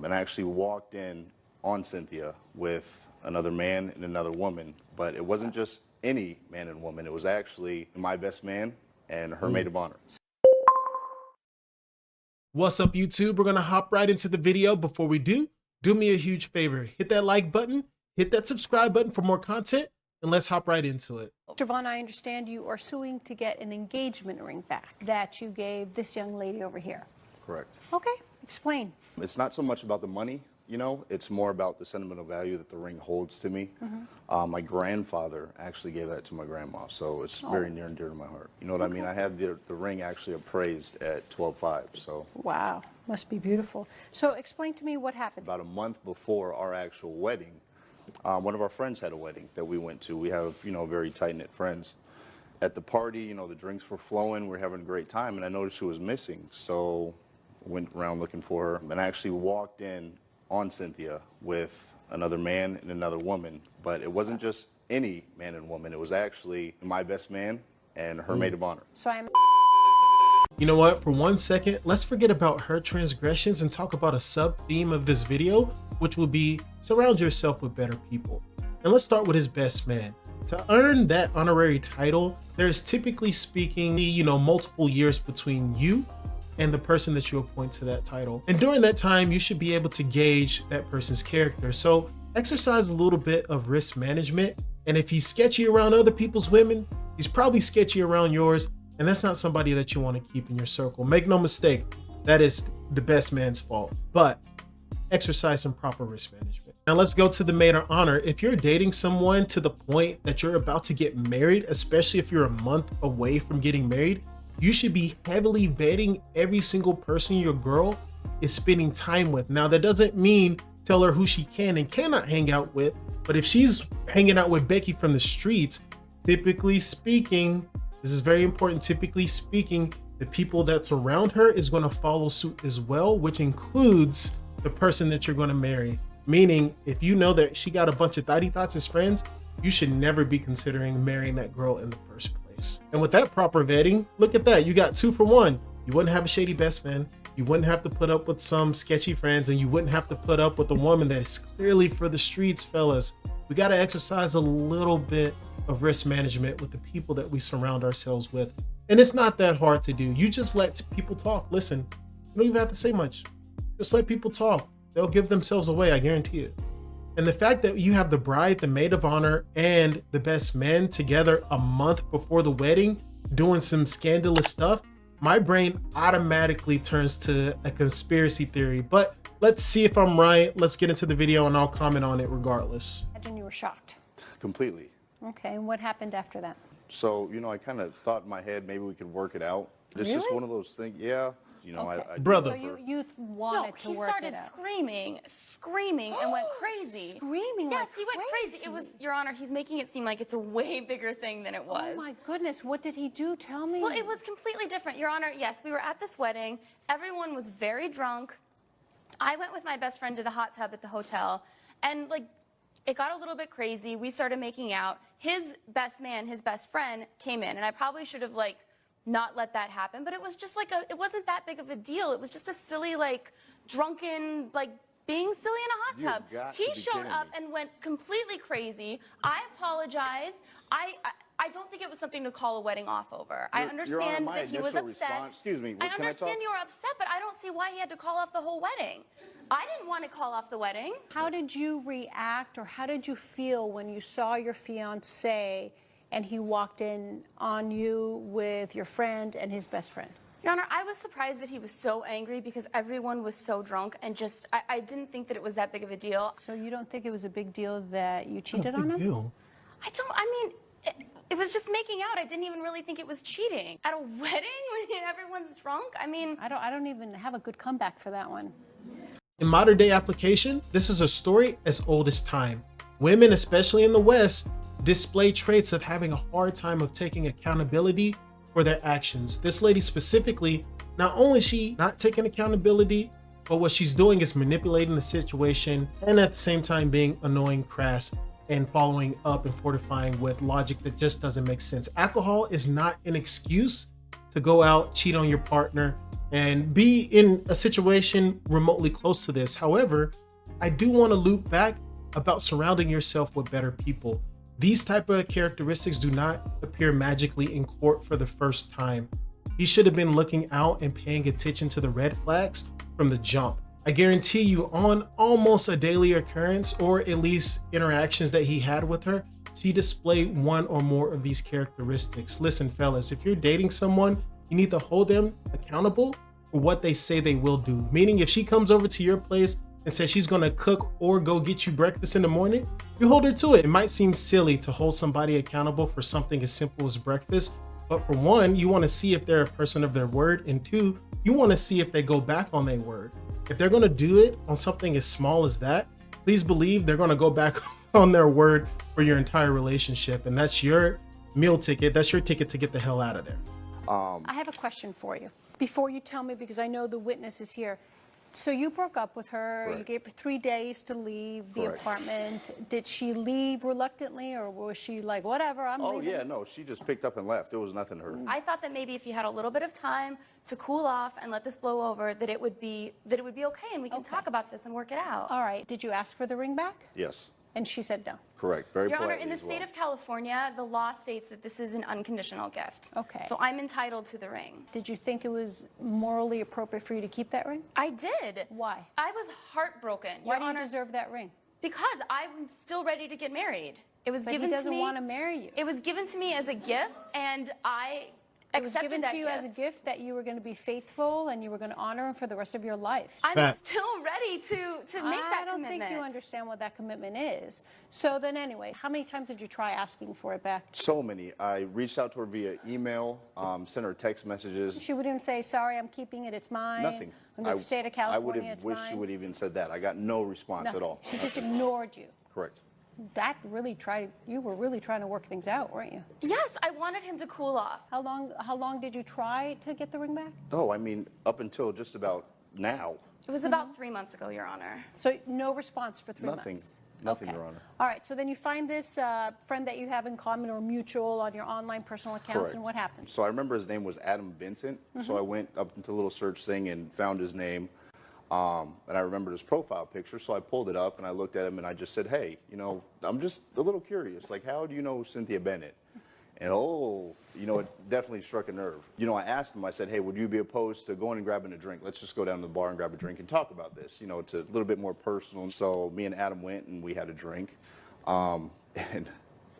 and I actually walked in on Cynthia with another man and another woman, but it wasn't just any man and woman. It was actually my best man and her maid of honor. What's up, YouTube? We're gonna hop right into the video. Before we do me a huge favor. Hit that like button, hit that subscribe button for more content, and let's hop right into it. Javon, I understand you are suing to get an engagement ring back that you gave this young lady over here. Correct. Okay, explain. It's not so much about the money, you know, it's more about the sentimental value that the ring holds to me. My grandfather actually gave that to my grandma, so it's very near and dear to my heart. You know what I mean? I had the ring actually appraised at 12.5, so. Wow, must be beautiful. So explain to me what happened. About a month before our actual wedding, one of our friends had a wedding that we went to. We have, you know, very tight-knit friends. At the party, you know, the drinks were flowing, we were having a great time, and I noticed she was missing, so went around looking for her, and I actually walked in on Cynthia with another man and another woman, but it wasn't just any man and woman. It was actually my best man and her maid of honor. So I'm. You know what? For 1 second, let's forget about her transgressions and talk about a sub-theme of this video, which will be surround yourself with better people. And let's start with his best man. To earn that honorary title, there's typically speaking, you know, multiple years between you and the person that you appoint to that title. And during that time, you should be able to gauge that person's character. So exercise a little bit of risk management. And if he's sketchy around other people's women, he's probably sketchy around yours. And that's not somebody that you want to keep in your circle. Make no mistake, that is the best man's fault. But exercise some proper risk management. Now let's go to the maid of honor. If you're dating someone to the point that you're about to get married, especially if you're a month away from getting married, you should be heavily vetting every single person your girl is spending time with. Now, that doesn't mean tell her who she can and cannot hang out with, but if she's hanging out with Becky from the streets, typically speaking, this is very important, typically speaking, the people that surround her is going to follow suit as well, which includes the person that you're going to marry. Meaning, if you know that she got a bunch of thotty thoughts as friends, you should never be considering marrying that girl in the first place. And with that proper vetting, look at that, you got 2 for 1. You wouldn't have a shady best man, you wouldn't have to put up with some sketchy friends, and you wouldn't have to put up with a woman that is clearly for the streets. Fellas, we got to exercise a little bit of risk management with the people that we surround ourselves with. And it's not that hard to do. You just let people talk. Listen, you don't even have to say much. Just let people talk. They'll give themselves away, I guarantee it. And the fact that you have the bride, the maid of honor, and the best man together a month before the wedding doing some scandalous stuff, my brain automatically turns to a conspiracy theory. But let's see if I'm right. Let's get into the video and I'll comment on it regardless. I imagine you were shocked. Completely. Okay, and what happened after that? So, you know, I kind of thought in my head maybe we could work it out. It's just Really? one of those things, yeah. You know, Okay. I do Brother. So prefer- you wanted to he work started it out. screaming and went crazy. Screaming Yes, like he went crazy. It was, Your Honor, he's making it seem like it's a way bigger thing than it was. Oh my goodness, what did he do? Tell me. Well, it was completely different. Your Honor, yes, we were at this wedding. Everyone was very drunk. I went with my best friend to the hot tub at the hotel, and like, it got a little bit crazy. We started making out. His best man, his best friend, came in, and I probably should have like not let that happen, but it was just like it wasn't that big of a deal. It was just a silly, like, drunken, like, being silly in a hot tub. He showed up and went completely crazy. I apologize. I don't think it was something to call a wedding off over. I understand that he was upset. Excuse me, I understand you were upset, but I don't see why he had to call off the whole wedding. I didn't want to call off the wedding. How did you react, or how did you feel when you saw your fiance and he walked in on you with your friend and his best friend? Your Honor, I was surprised that he was so angry because everyone was so drunk, and just, I didn't think that it was that big of a deal. So you don't think it was a big deal that you cheated on him? Deal. I mean, it was just making out. I didn't even really think it was cheating. At a wedding when everyone's drunk? I mean, I don't even have a good comeback for that one. In modern day application, this is a story as old as time. Women, especially in the West, display traits of having a hard time of taking accountability for their actions. This lady specifically, not only is she not taking accountability, but what she's doing is manipulating the situation and at the same time being annoying, crass, and following up and fortifying with logic that just doesn't make sense. Alcohol is not an excuse to go out, cheat on your partner, and be in a situation remotely close to this. However, I do want to loop back about surrounding yourself with better people. These type of characteristics do not appear magically in court for the first time. He should have been looking out and paying attention to the red flags from the jump. I guarantee you, on almost a daily occurrence, or at least interactions that he had with her, she displayed one or more of these characteristics. Listen, fellas, if you're dating someone, you need to hold them accountable for what they say they will do. Meaning, if she comes over to your place and says she's gonna cook or go get you breakfast in the morning, you hold her to it. It might seem silly to hold somebody accountable for something as simple as breakfast, but for one, you wanna see if they're a person of their word, and two, you wanna see if they go back on their word. If they're gonna do it on something as small as that, please believe they're gonna go back on their word for your entire relationship, and that's your meal ticket, that's your ticket to get the hell out of there. I have a question for you before you tell me, because I know the witness is here. So you broke up with her, you Correct. gave her 3 days to leave the Correct. apartment. Did she leave reluctantly, or was she like, whatever, I'm Oh, leaving? yeah, no, she just picked up and left. There was nothing to her. I thought that maybe if you had a little bit of time to cool off and let this blow over, that it would be okay, and we can talk about this and work it out. All right, did you ask for the ring back? Yes, And she said no. correct. Very Your Honor, politely in the as state well. of California, the law states that this is an unconditional gift. Okay. So I'm entitled to the ring. Did you think it was morally appropriate for you to keep that ring? I did. Why? I was heartbroken. Why Your do you Honor, deserve that ring? because I'm still ready to get married. It was But given he to doesn't me. want to marry you. It was given to me as a gift, and I It was accepted given that to you gift. as a gift that you were going to be faithful and you were going to honor him for the rest of your life. I'm Facts. still ready to make that commitment. I don't think you understand what that commitment is. So then anyway, how many times did you try asking for it back? So many. I reached out to her via email, sent her text messages. She wouldn't say, sorry, I'm keeping it, it's mine. Nothing. I'm going to stay to I would California, have it's wished mine. she would have even said that. I got no response Nothing. at all. She just ignored you. Correct. You were really trying to work things out, weren't you? Yes, I wanted him to cool off. How long did you try to get the ring back? No, I mean, up until just about now, It was about 3 months ago, Your Honor. So no response for 3 nothing. months? Nothing, Okay. Your Honor. All right, so then you find this friend that you have in common or mutual on your online personal accounts, Correct. and what happened? So I remember his name was Adam Vincent. So I went up into a little search thing and found his name. And I remembered his profile picture, so I pulled it up and I looked at him and I just said, hey, I'm just a little curious. Like, how do you know Cynthia Bennett? And it definitely struck a nerve. I asked him, I said, hey, would you be opposed to going and grabbing a drink? Let's just go down to the bar and grab a drink and talk about this. It's a little bit more personal. So me and Adam went and we had a drink. And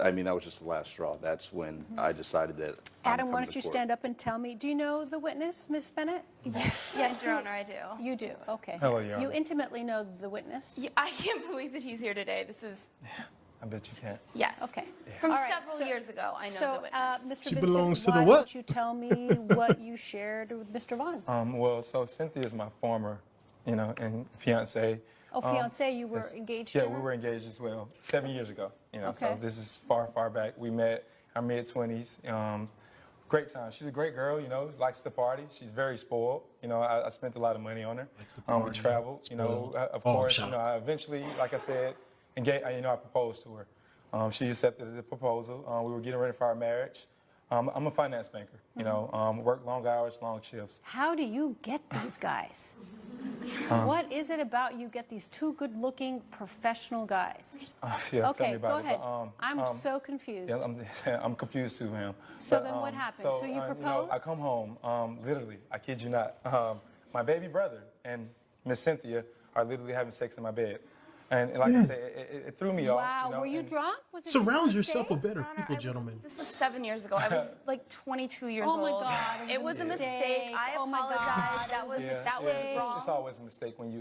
I mean, that was just the last straw. That's when I decided that I'm Adam, why coming don't to you court. stand up and tell me, do you know the witness, Miss Bennett? Yes, Your Honor, I do. You do, okay. Hello, Your You Honor. intimately know the witness? Yeah, I can't believe that he's here today. This is, I bet you can't. yes. Okay. From All right, several so- year ago, I know So, the witness. Mr. She Vincent, belongs to the why what? don't you tell me what you shared with Mr. Vaughn? Well, so Cynthia is my former, and fiance. Oh, fiance, you were Yes. engaged Yeah, to we her? were engaged as well, 7 years ago. So Okay. this is far, far back. We met our mid-20s. Great time. She's a great girl, likes to party. She's very spoiled. I spent a lot of money on her. We traveled, Spoiled. of Oh, I'm course, shocked. I eventually, like I said, I proposed to her. She accepted the proposal. We were getting ready for our marriage. I'm a finance banker, work long hours, long shifts. How do you get these guys? What is it about you get these two good-looking professional guys? Yeah, tell Okay, me go about ahead. it. But, I'm so confused. Yeah, I'm confused too, ma'am. So But, then what happened? So you proposed? I come home, literally, I kid you not. My baby brother and Miss Cynthia are literally having sex in my bed. And like I said, it threw me off. Wow, were you and- drunk? Was it Surround just a yourself with mistake? better Your Honor, people, I was- gentlemen. This was 7 years ago. I was like 22 years Oh my old. God, It was a mistake. I Oh my God, apologize. That was Yeah, that yeah, was wrong. It's always a mistake when you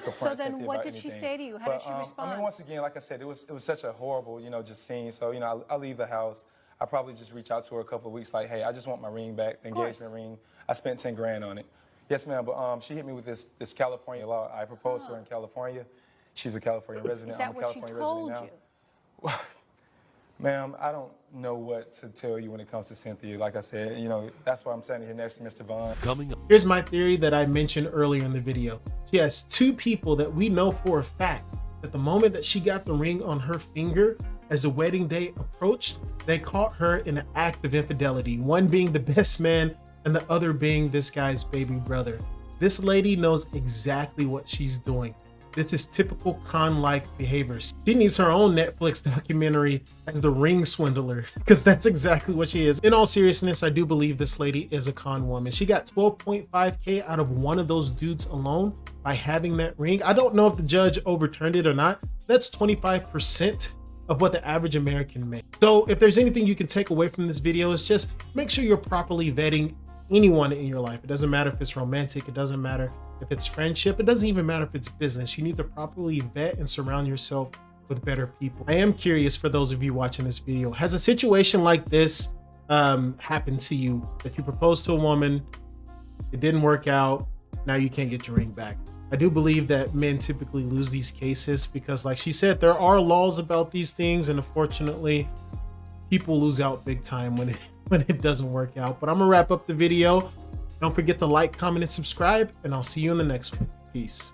confront So then Cynthia what about did she anything. say to you? How did But, she respond? I mean, once again, like I said, it was such a horrible, just scene. So, I leave the house. I probably just reach out to her a couple of weeks, like, hey, I just want my ring back, the course. engagement ring. I spent 10 grand on it. Yes, ma'am. But she hit me with this California law. I proposed to her in California. She's a California resident. Is that I'm a what she California told resident you? now. Ma'am, I don't know what to tell you when it comes to Cynthia. Like I said, that's why I'm standing here next to Mr. Vaughn. Here's my theory that I mentioned earlier in the video. She has two people that we know for a fact that the moment that she got the ring on her finger as the wedding day approached, they caught her in an act of infidelity. One being the best man and the other being this guy's baby brother. This lady knows exactly what she's doing. This is typical con-like behavior. She needs her own Netflix documentary as the ring swindler, because that's exactly what she is. In all seriousness, I do believe this lady is a con woman. She got 12.5K out of one of those dudes alone by having that ring. I don't know if the judge overturned it or not. That's 25% of what the average American makes. So if there's anything you can take away from this video, is just make sure you're properly vetting anyone in your life. It doesn't matter if it's romantic, it doesn't matter if it's friendship, it doesn't even matter if it's business. You need to properly vet and surround yourself with better people. I am curious, for those of you watching this video, has a situation like this happened to you, that you proposed to a woman, it didn't work out, now you can't get your ring back? I do believe that men typically lose these cases because, like she said, there are laws about these things, and unfortunately people lose out big time when it doesn't work out. But I'm gonna wrap up the video. Don't forget to like, comment, and subscribe, and I'll see you in the next one. Peace.